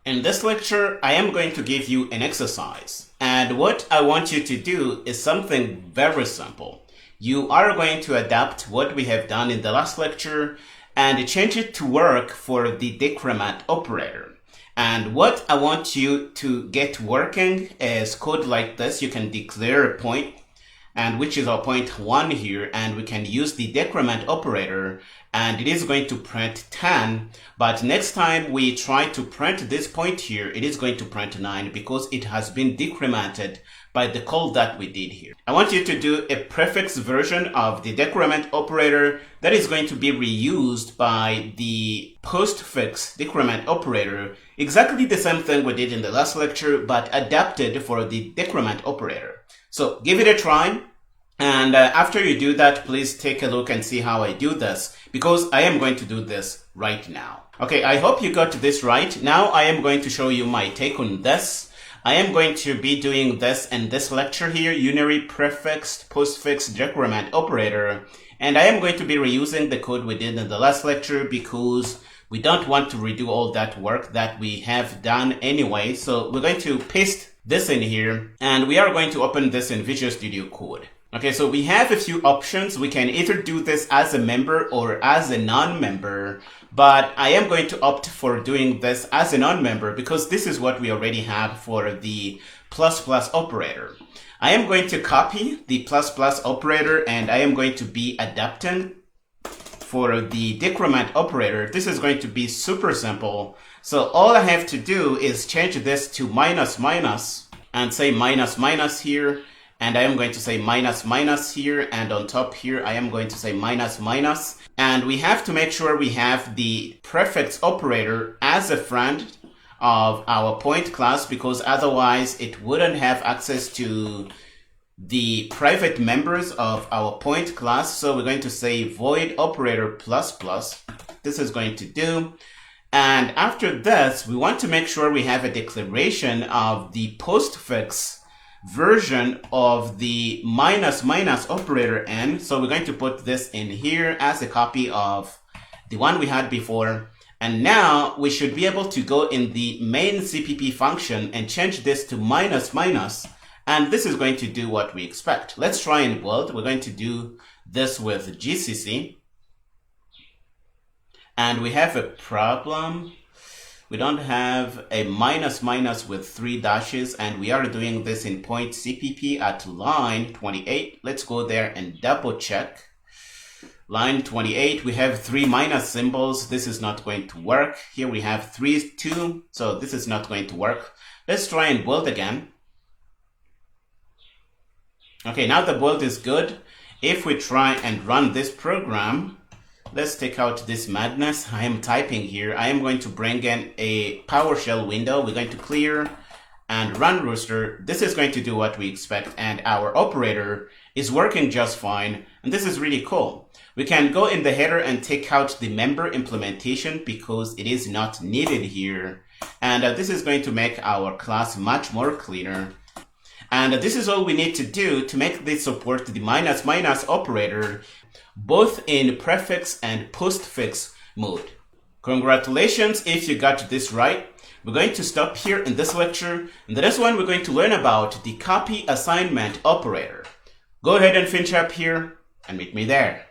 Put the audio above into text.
In this lecture, I am going to give you an exercise. And what I want you to do is something very simple. You are going to adapt what we have done in the last lecture and change it to work for the decrement operator. And what I want you to get working is code like this. You can declare a point, and which is our point 1 here, and we can use the decrement operator, and it is going to print 10, but next time we try to print this point here, it is going to print 9 because it has been decremented by the call that we did here. I want you to do a prefix version of the decrement operator that is going to be reused by the postfix decrement operator, exactly the same thing we did in the last lecture, but adapted for the decrement operator. So give it a try. And after you do that, please take a look and see how I do this, because I am going to do this right now. Okay, I hope you got this right. Now I am going to show you my take on this. I am going to be doing this in this lecture here, unary prefix postfix decrement operator. And I am going to be reusing the code we did in the last lecture because we don't want to redo all that work that we have done anyway. So we're going to paste this in here, and we are going to open this in Visual Studio Code. Okay, so we have a few options. We can either do this as a member or as a non-member, but I am going to opt for doing this as a non-member because this is what we already have for the plus plus operator. I am going to copy the plus plus operator and I am going to be adapting for the decrement operator. This is going to be super simple. So all I have to do is change this to minus minus and say minus minus here. And I am going to say minus minus here, and on top here I am going to say minus minus. And we have to make sure we have the prefix operator as a friend of our point class, because otherwise it wouldn't have access to the private members of our point class. So we're going to say void operator plus plus. This is going to do. And after this, we want to make sure we have a declaration of the postfix version of the minus minus operator n. So we're going to put this in here as a copy of the one we had before. And now we should be able to go in the main CPP function and change this to minus minus. And this is going to do what we expect. Let's try and build. We're going to do this with GCC. And we have a problem. We don't have a minus minus with 3 dashes, and we are doing this in point CPP at line 28. Let's go there and double check. Line 28, we have 3 minus symbols. This is not going to work. Here we have 3, 2, so this is not going to work. Let's try and build again. Okay, now the build is good. If we try and run this program, let's take out this madness. I am typing here. I am going to bring in a PowerShell window. We're going to clear and run rooster. This is going to do what we expect, and our operator is working just fine. And this is really cool. We can go in the header and take out the member implementation because it is not needed here. And this is going to make our class much more cleaner. And this is all we need to do to make this support the minus minus operator, both in prefix and postfix mode. Congratulations if you got this right. We're going to stop here in this lecture. In the next one, we're going to learn about the copy assignment operator. Go ahead and finish up here and meet me there.